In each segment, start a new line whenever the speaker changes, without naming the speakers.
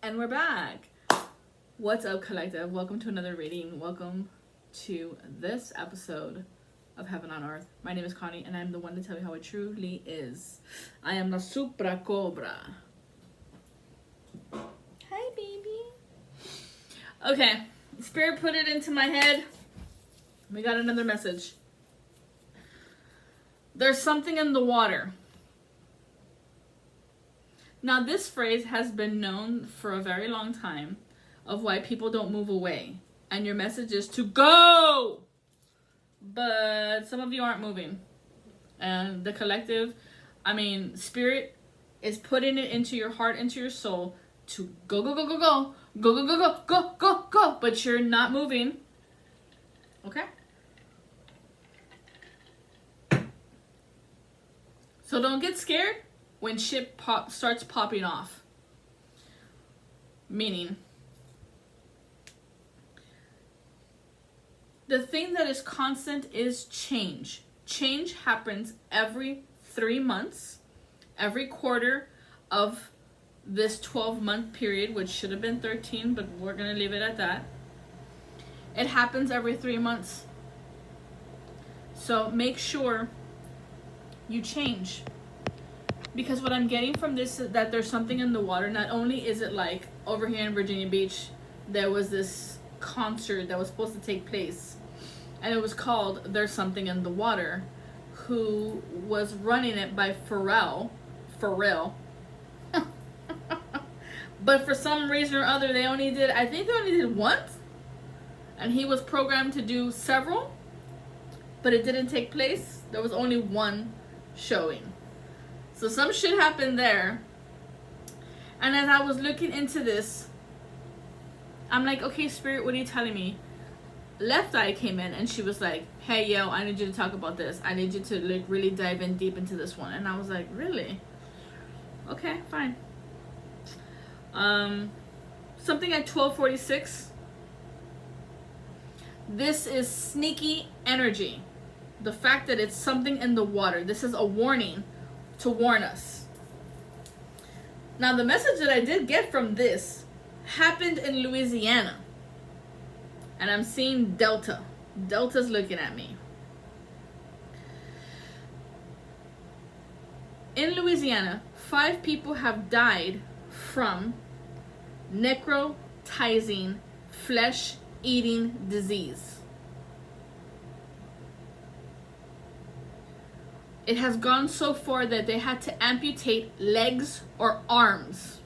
And we're back. What's up, collective? Welcome to another reading. Welcome to this episode of Heaven on Earth. My name is Connie, and I'm the one to tell you how it truly is. I am the Supra Cobra. Hi, baby. Okay, Spirit put it into my head. We got another message. There's something in the water. Now, this phrase has been known for a very long time of why people don't move away. And your message is to go! But some of you aren't moving. And the collective, Spirit is putting it into your heart, into your soul to go, go, go, go, go. Go, go, go, go, go, go, go. But you're not moving. Okay? So don't get scared when shit starts popping off. Meaning, the thing that is constant is change. Change happens every 3 months, every quarter of this 12-month period, which should have been 13, but we're going to leave it at that. It happens every 3 months. So make sure you change. Because what I'm getting from this is that there's something in the water. Not only is it like over here in Virginia Beach, there was this concert that was supposed to take place. And it was called There's Something in the Water, who was running it by Pharrell. But for some reason or other, I think they only did once. And he was programmed to do several. But it didn't take place. There was only one showing. So some shit happened there. And as I was looking into this, I'm like, okay, Spirit, what are you telling me? Left Eye came in and she was like, hey, yo, I need you to talk about this. I need you to like really dive in deep into this one. And I was like, really? Okay, fine. Something at 12:46. This is sneaky energy. The fact that it's something in the water. This is a warning to warn us. Now, the message that I did get from this happened in Louisiana. And I'm seeing Delta. Delta's looking at me. In Louisiana, 5 people have died from necrotizing, flesh-eating disease. It has gone so far that they had to amputate legs or arms.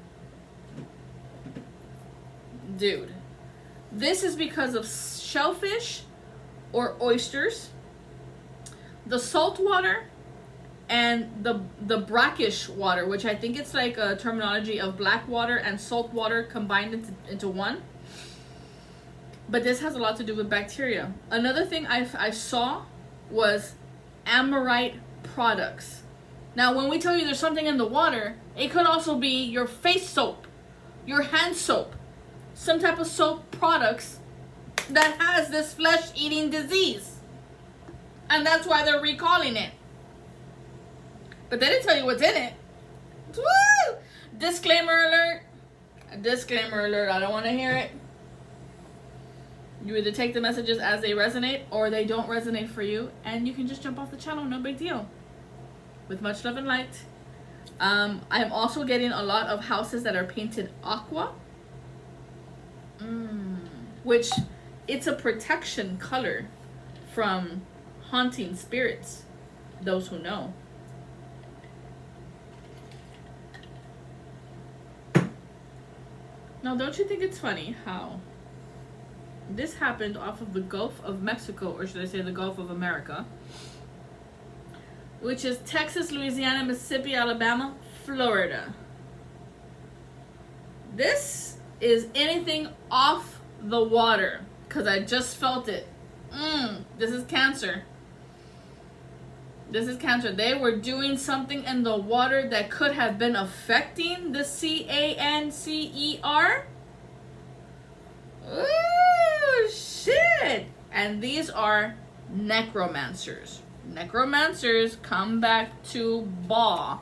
Dude. This is because of shellfish or oysters, the salt water, and the brackish water, which I think it's like a terminology of black water and salt water combined into one. But this has a lot to do with bacteria. Another thing I saw was Amorite products. Now, when we tell you there's something in the water, it could also be your face soap, your hand soap, some type of soap products that has this flesh-eating disease. And that's why they're recalling it. But they didn't tell you what's in it. Woo! Disclaimer alert. Disclaimer alert. I don't want to hear it. You either take the messages as they resonate or they don't resonate for you, and you can just jump off the channel, no big deal. With much love and light. I'm also getting a lot of houses that are painted aqua, which it's a protection color from haunting spirits, those who know. Now, don't you think it's funny how this happened off of the Gulf of Mexico, or should I say the Gulf of America, which is Texas, Louisiana, Mississippi, Alabama, Florida. This is anything off the water, because I just felt it. This is Cancer. This is Cancer. They were doing something in the water that could have been affecting the Cancer. Ooh, shit. And these are necromancers. Necromancers come back to Ba.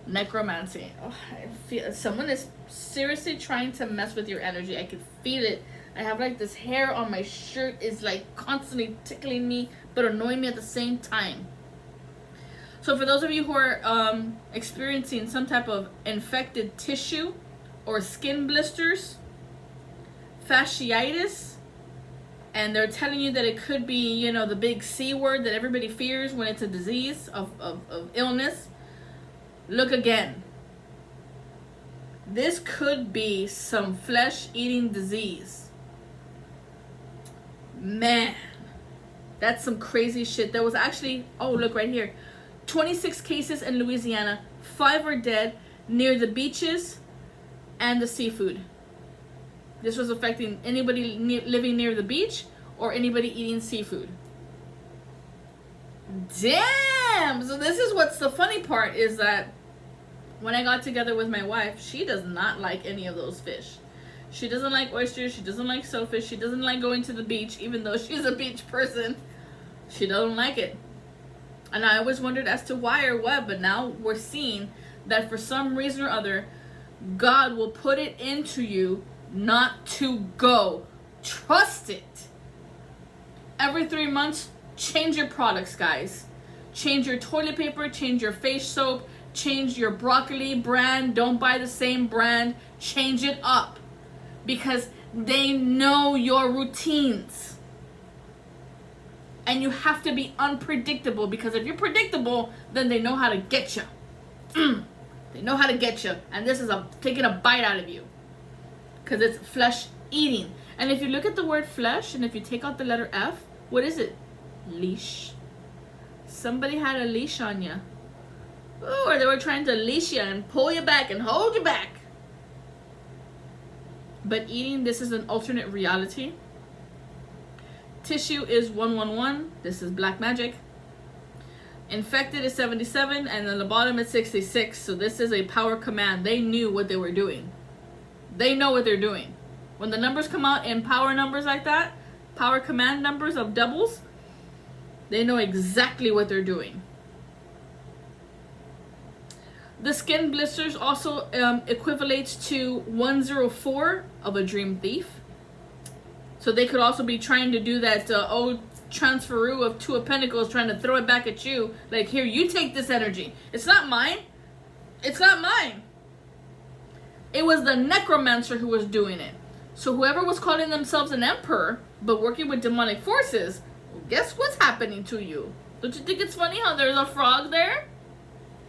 Necromancy. Oh, I feel someone is seriously trying to mess with your energy. I can feel it. I have like this hair on my shirt is like constantly tickling me but annoying me at the same time. So for those of you who are experiencing some type of infected tissue or skin blisters, fasciitis, and they're telling you that it could be, you know, the big C word that everybody fears when it's a disease of illness, look again. This could be some flesh-eating disease. Man, that's some crazy shit. There was actually, oh, look right here. 26 cases in Louisiana. 5 are dead near the beaches and the seafood. This was affecting anybody living near the beach or anybody eating seafood. Damn! So this is what's the funny part is that when I got together with my wife, she does not like any of those fish. She doesn't like oysters. She doesn't like shellfish. She doesn't like going to the beach, even though she's a beach person. She doesn't like it. And I always wondered as to why or what, but now we're seeing that for some reason or other, God will put it into you not to go. Trust it. Every 3 months, change your products, guys. Change your toilet paper, change your face soap, change your broccoli brand. Don't buy the same brand. Change it up. Because they know your routines. And you have to be unpredictable, because if you're predictable, then they know how to get you. They know how to get you. And this is taking a bite out of you. Because it's flesh eating. And if you look at the word flesh, and if you take out the letter F, what is it? Leash. Somebody had a leash on you. Ooh, or they were trying to leash you and pull you back and hold you back. But eating, this is an alternate reality. Tissue is 111. This is black magic. Infected is 77, and then the bottom is 66. So this is a power command. They knew what they were doing. They know what they're doing. When the numbers come out in power numbers like that, power command numbers of doubles, they know exactly what they're doing. The skin blisters also equivalates to 104 of a dream thief. So they could also be trying to do that old transferoo of 2 of Pentacles, trying to throw it back at you. Like, here, you take this energy. It's not mine. It's not mine. It was the necromancer who was doing it. So whoever was calling themselves an emperor, but working with demonic forces, well, guess what's happening to you? Don't you think it's funny how there's a frog there?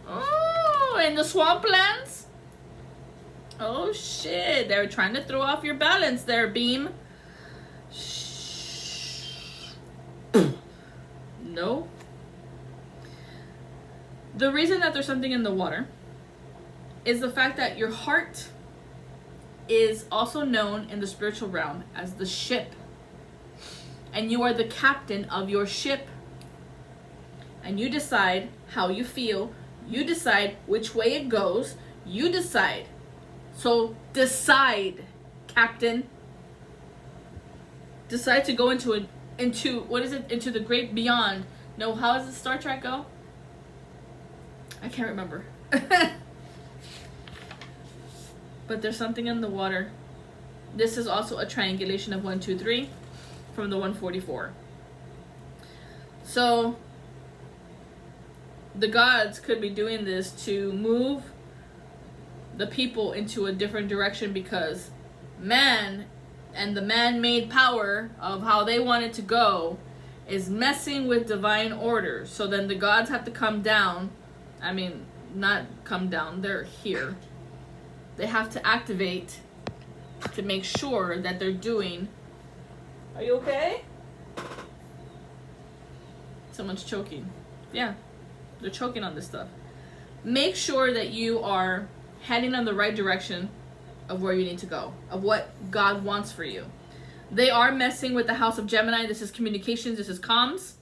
Oh, in the swamplands? Oh, shit. They're trying to throw off your balance there, Beam. No. The reason that there's something in the water is the fact that your heart is also known in the spiritual realm as the ship. And you are the captain of your ship. And you decide how you feel. You decide which way it goes. You decide. So decide, Captain. Decide to go into what is it? Into the great beyond. No, how does the Star Trek go? I can't remember. But there's something in the water. This is also a triangulation of 1, 2, 3 from the 144. So the gods could be doing this to move the people into a different direction, because man and the man-made power of how they want it to go is messing with divine order. So then the gods have to come down. I mean, not come down, they're here. They have to activate to make sure that they're doing. Are you okay? Someone's choking. Yeah, they're choking on this stuff. Make sure that you are heading in the right direction of where you need to go, of what God wants for you. They are messing with the house of Gemini. This is communications, this is comms,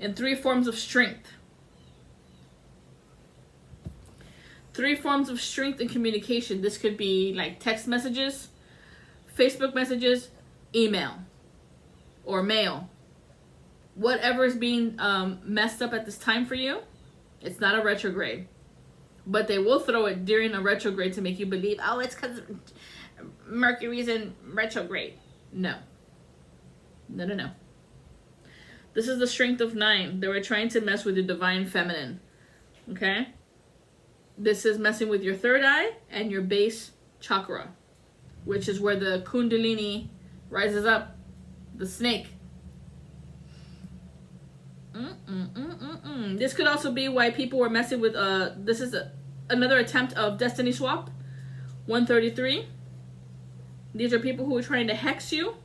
in 3 forms of strength. 3 forms of strength and communication. This could be like text messages, Facebook messages, email, or mail. Whatever is being messed up at this time for you, it's not a retrograde. But they will throw it during a retrograde to make you believe, oh, it's because Mercury's in retrograde. No. No. This is the strength of 9. They were trying to mess with your divine feminine. Okay? This is messing with your third eye and your base chakra, which is where the Kundalini rises up, the snake. This could also be why people were messing with, this is another attempt of destiny swap, 133. These are people who are trying to hex you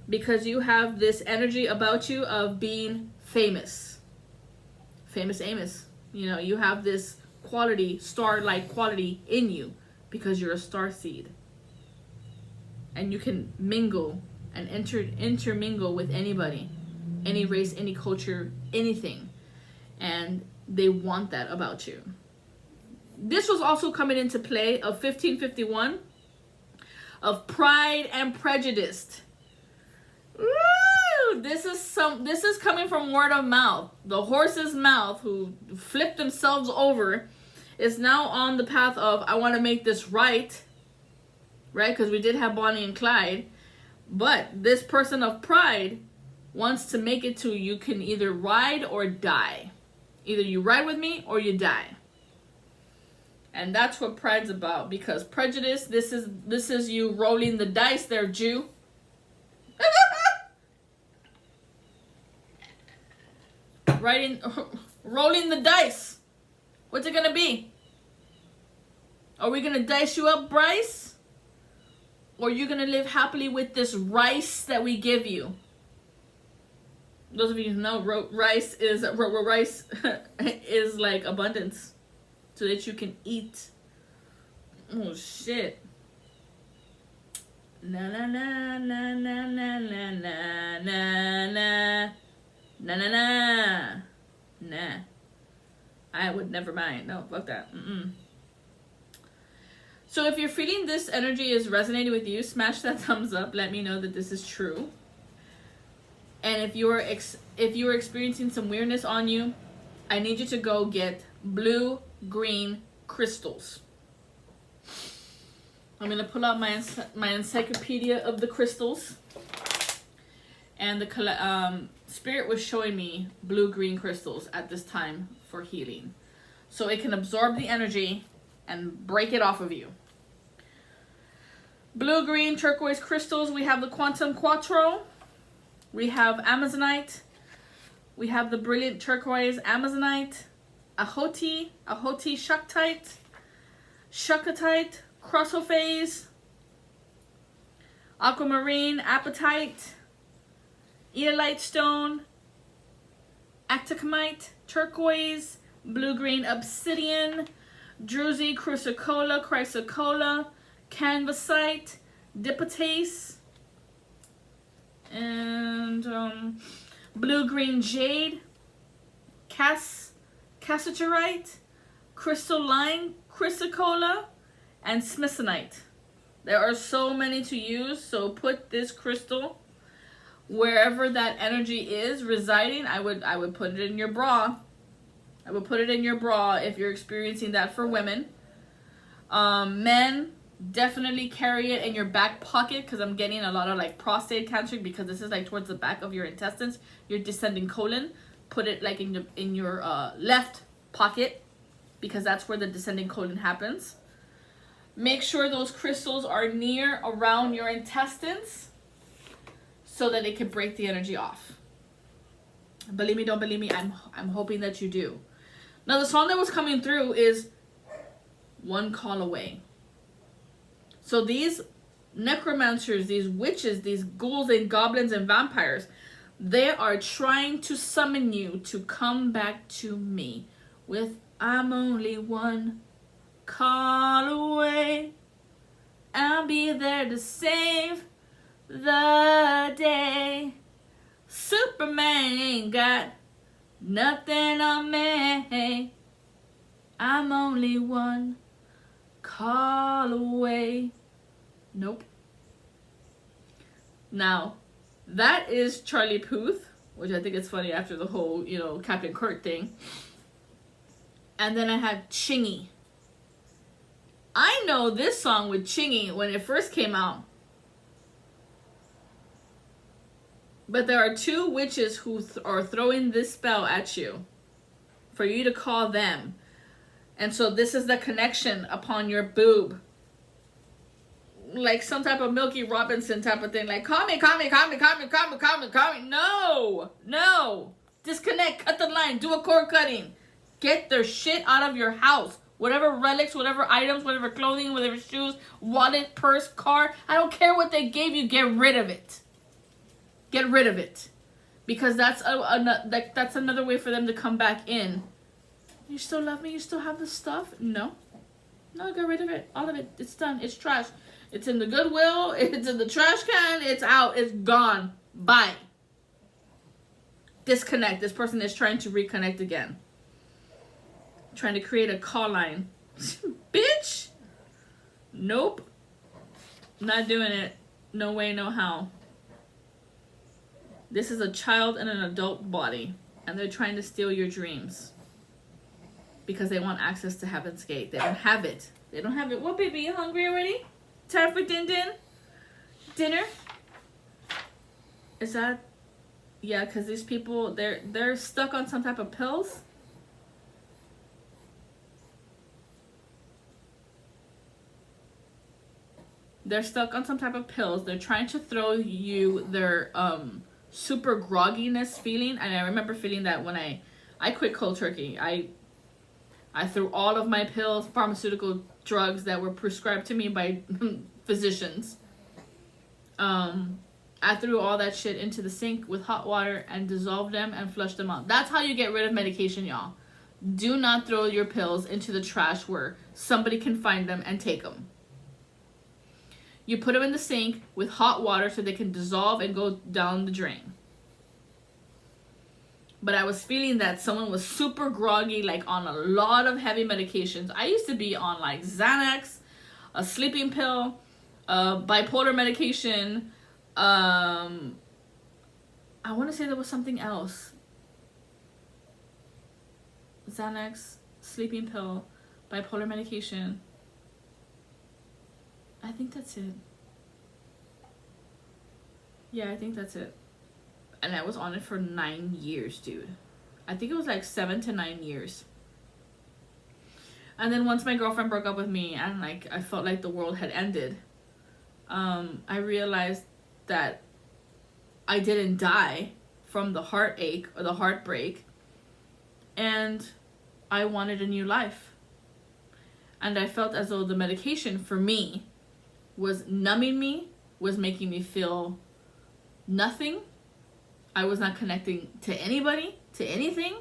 because you have this energy about you of being famous. Famous Amos. You know, you have this quality, star-like quality in you because you're a star seed. And you can mingle and intermingle with anybody. Any race, any culture, anything. And they want that about you. This was also coming into play of 1551 of Pride and Prejudice. Woo! This is coming from word of mouth. The horse's mouth who flipped themselves over is now on the path of, I want to make this right? Because we did have Bonnie and Clyde. But this person of pride wants to make it to you can either ride or die. Either you ride with me or you die. And that's what pride's about. Because prejudice, this is you rolling the dice there, Jew. Rolling the dice. What's it gonna be? Are we gonna dice you up, Bryce? Or are you gonna live happily with this rice that we give you? Those of you who know, rice is like abundance, so that you can eat. Oh shit! Na na na na na na na na na na na na. Nah, I would never mind. No, fuck that. So if you're feeling this energy is resonating with you, smash that thumbs up. Let me know that this is true. And if you are experiencing some weirdness on you, I need you to go get blue-green crystals. I'm gonna pull out my encyclopedia of the crystals, and the spirit was showing me blue-green crystals at this time for healing, so it can absorb the energy and break it off of you. Blue, green, turquoise crystals. We have the Quantum Quattro. We have Amazonite. We have the brilliant turquoise Amazonite. Ahoti Shaktite. Shakatite. Chrysoprase. Aquamarine Apatite. Eolite Stone. Atacamite. Turquoise. Blue-green Obsidian. Druzy Chrysocolla, Canvasite, Dipotase, and blue-green Jade, Cassiterite, Crystalline Chrysocolla, and Smithsonite. There are so many to use, so put this crystal wherever that energy is residing. I would put it in your bra. I would put it in your bra if you're experiencing that for women. Men, definitely carry it in your back pocket, because I'm getting a lot of like prostate cancer, because this is like towards the back of your intestines, your descending colon. Put it like in your left pocket, because that's where the descending colon happens. Make sure those crystals are near around your intestines so that it can break the energy off. Believe me, don't believe me, I'm hoping that you do. Now, the song that was coming through is One Call Away. So these necromancers, these witches, these ghouls and goblins and vampires, they are trying to summon you to come back to me with I'm only one call away. I'll be there to save the day. Superman ain't got nothing on me. I'm only one call away. Nope. Now, that is Charlie Puth, which I think is funny after the whole, Captain Kirk thing. And then I had Chingy. I know this song with Chingy when it first came out. But there are two witches who are throwing this spell at you for you to call them. And so this is the connection upon your boob. Like some type of Milky Robinson type of thing. Like, call me, call me, call me, call me, call me, call me, call me. No, no. Disconnect, cut the line, do a cord cutting. Get their shit out of your house. Whatever relics, whatever items, whatever clothing, whatever shoes, wallet, purse, car. I don't care what they gave you. Get rid of it. Get rid of it. Because that's another way for them to come back in. You still love me? You still have the stuff? No. No, get rid of it. All of it. It's done. It's trash. It's in the Goodwill. It's in the trash can. It's out. It's gone. Bye. Disconnect. This person is trying to reconnect again. Trying to create a call line. Bitch. Nope. Not doing it. No way, no how. This is a child in an adult body. And they're trying to steal your dreams. Because they want access to Heaven's Gate. They don't have it. They don't have it. What, baby? You hungry already? Time for dinner? Is that... Yeah, because these people, they're stuck on some type of pills. They're stuck on some type of pills. They're trying to throw you their super grogginess feeling. And I remember feeling that when I quit cold turkey. I threw all of my pills, pharmaceutical drugs that were prescribed to me by physicians. I threw all that shit into the sink with hot water and dissolved them and flushed them out. That's how you get rid of medication, y'all. Do not throw your pills into the trash where somebody can find them and take them. You put them in the sink with hot water so they can dissolve and go down the drain. But I was feeling that someone was super groggy, like on a lot of heavy medications. I used to be on like Xanax, a sleeping pill, bipolar medication. I want to say there was something else. Xanax, sleeping pill, bipolar medication. I think that's it. Yeah, I think that's it. And I was on it for 9 years, dude. I think it was like 7 to 9 years. And then once my girlfriend broke up with me and like I felt like the world had ended, I realized that I didn't die from the heartache or the heartbreak, and I wanted a new life. And I felt as though the medication for me was numbing me, was making me feel nothing. I was not connecting to anybody, to anything.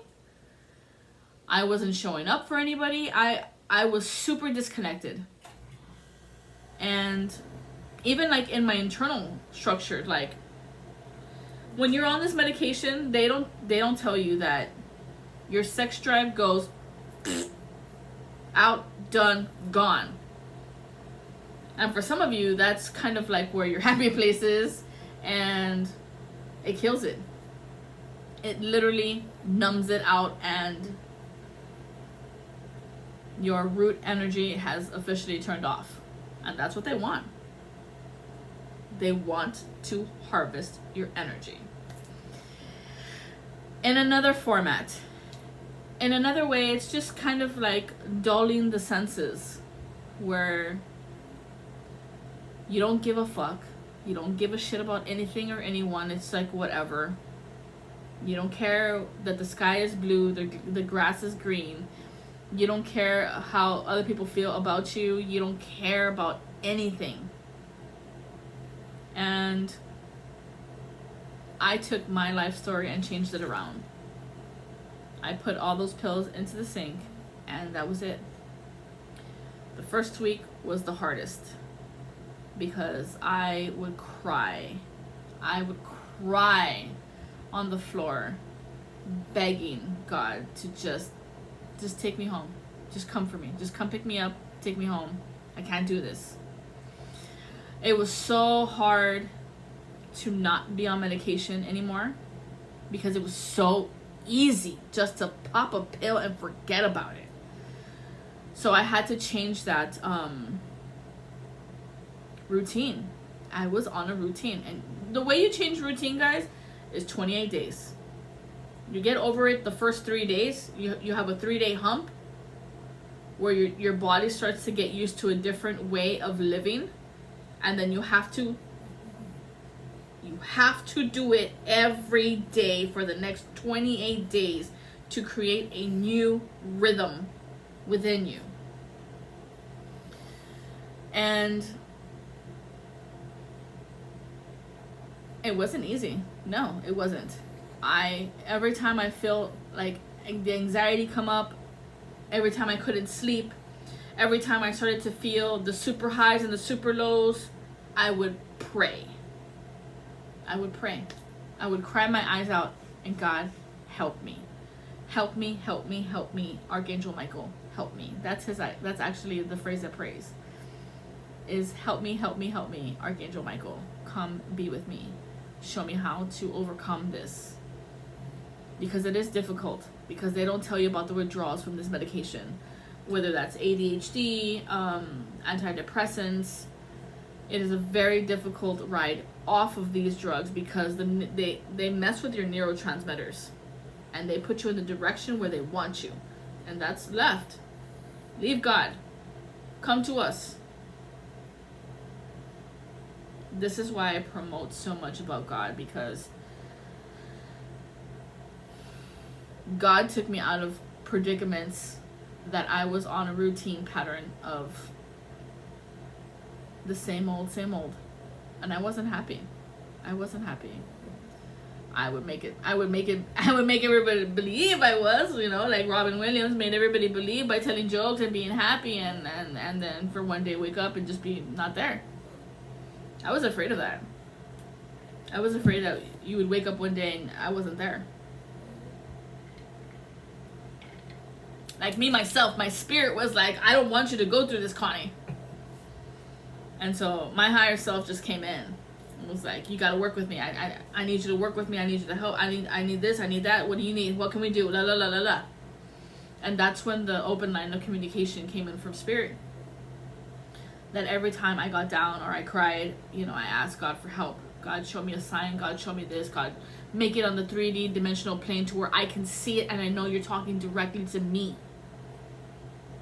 I wasn't showing up for anybody. I was super disconnected. And even like in my internal structure, like when you're on this medication, they don't tell you that your sex drive goes out, done, gone. And for some of you, that's kind of like where your happy place is, and it kills it. It literally numbs it out, and your root energy has officially turned off. And that's what they want. They want to harvest your energy. In another format, in another way, it's just kind of like dulling the senses, where you don't give a fuck. You don't give a shit about anything or anyone. It's like whatever. You don't care that the sky is blue, the grass is green. You don't care how other people feel about you. You don't care about anything. And I took my life story and changed it around. I put all those pills into the sink, and that was it. The first week was the hardest, because I would cry. I would cry on the floor, begging God to just take me home. Just come for me. Just come pick me up, take me home. I can't do this. It was so hard to not be on medication anymore, because it was so easy just to pop a pill and forget about it. So I had to change that routine. I was on a routine. And the way you change routine, guys, is 28 days. You get over it the first 3 days. You have a 3-day hump where your body starts to get used to a different way of living. And then you have to do it every day for the next 28 days to create a new rhythm within you. And it wasn't easy. No, it wasn't. Every time I feel like the anxiety come up, every time I couldn't sleep, every time I started to feel the super highs and the super lows, I would pray. I would pray. I would cry my eyes out and God, help me. Help me, help me, help me. Archangel Michael, help me. That's actually the phrase that prays. Is help me, help me, help me. Archangel Michael, come be with me. Show me how to overcome this. Because it is difficult. Because they don't tell you about the withdrawals from this medication. Whether that's ADHD, antidepressants. It is a very difficult ride off of these drugs because they mess with your neurotransmitters. And they put you in the direction where they want you. And that's left. Leave God. Come to us. This is why I promote so much about God, because God took me out of predicaments that I was on a routine pattern of the same old. And I wasn't happy. I would make everybody believe I was, like Robin Williams made everybody believe by telling jokes and being happy, and then for one day wake up and just be not there. I was afraid of that. I was afraid that you would wake up one day and I wasn't there. Like me, myself, my spirit was like, I don't want you to go through this, Connie. And so my higher self just came in. It was like, you gotta work with me. I need you to work with me. I need you to help. I need this. I need that. What do you need? What can we do? La la la la la. And that's when the open line of communication came in from spirit. That every time I got down or I cried, I asked God for help. God, show me a sign. God, show me this. God, make it on the 3D dimensional plane to where I can see it and I know you're talking directly to me.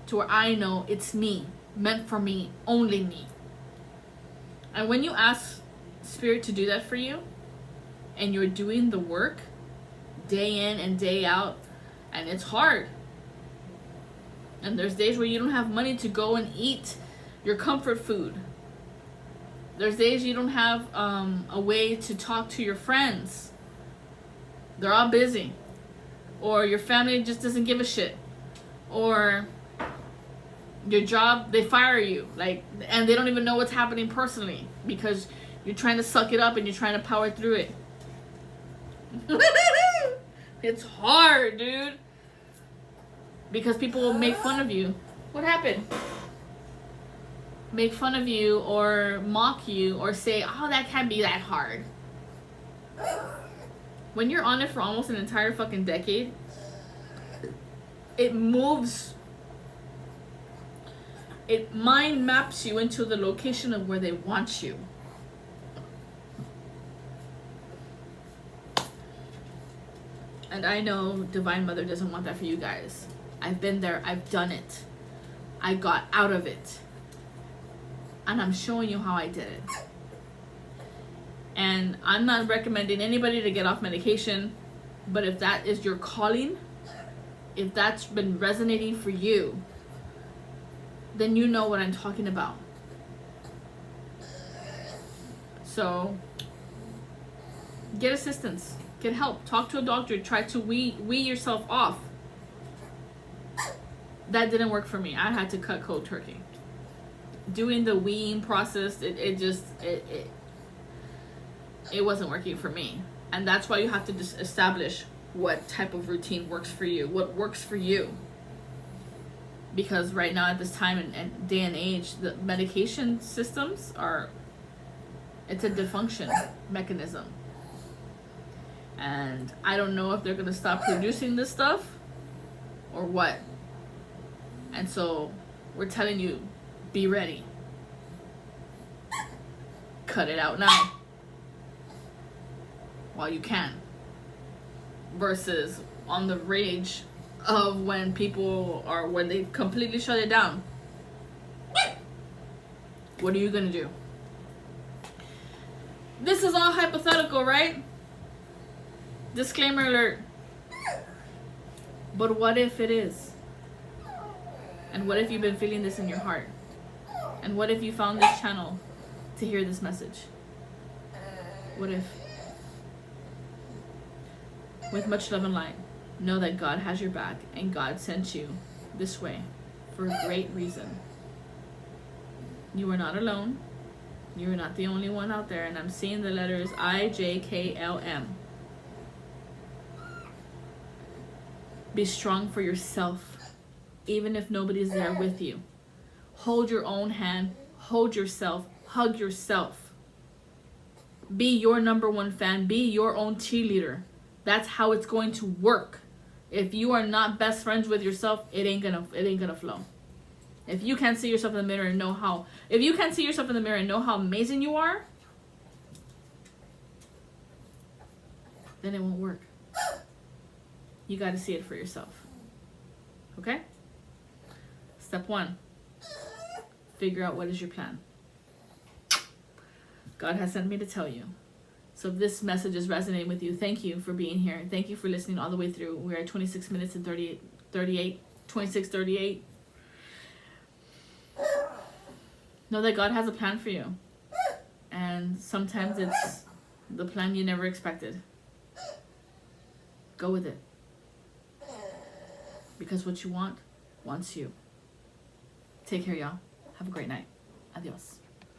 To where I know it's me. Meant for me. Only me. And when you ask Spirit to do that for you, and you're doing the work day in and day out, and it's hard. And there's days where you don't have money to go and eat your comfort food. There's days you don't have a way to talk to your friends. They're all busy. Or your family just doesn't give a shit. Or your job, they fire you. And they don't even know what's happening personally. Because you're trying to suck it up and you're trying to power through it. It's hard, dude. Because people will make fun of you. What happened? Make fun of you or mock you or say, oh, that can't be that hard. When you're on it for almost an entire fucking decade, it moves. It mind maps you into the location of where they want you. And I know Divine Mother doesn't want that for you guys. I've been there. I've done it. I got out of it. And I'm showing you how I did it. And I'm not recommending anybody to get off medication. But if that is your calling, if that's been resonating for you, then you know what I'm talking about. So, get assistance. Get help. Talk to a doctor. Try to wean yourself off. That didn't work for me. I had to cut cold turkey. Doing the wean process, it wasn't working for me. And that's why you have to just establish what type of routine works for you. What works for you. Because right now at this time and day and age, the medication systems it's a dysfunction mechanism. And I don't know if they're going to stop producing this stuff or what. And so we're telling you, be ready. Cut it out now while you can. Versus on the rage of when they completely shut it down. What are you gonna do? This is all hypothetical, right? Disclaimer alert. But what if it is? And what if you've been feeling this in your heart? And what if you found this channel to hear this message? What if? With much love and light, know that God has your back and God sent you this way for a great reason. You are not alone. You are not the only one out there. And I'm seeing the letters IJKLM. Be strong for yourself, even if nobody's there with you. Hold your own hand. Hold yourself. Hug yourself. Be your number one fan. Be your own cheerleader. That's how it's going to work. If you are not best friends with yourself, it ain't gonna flow. If you can't see yourself in the mirror and know how amazing you are, then it won't work. You got to see it for yourself. Okay? Step 1. Figure out what is your plan. God has sent me to tell you. So if this message is resonating with you, thank you for being here. Thank you for listening all the way through. We're at 26 minutes and 26:38. Know that God has a plan for you. And sometimes it's the plan you never expected. Go with it. Because what you want, wants you. Take care, y'all. Have a great night. Adios.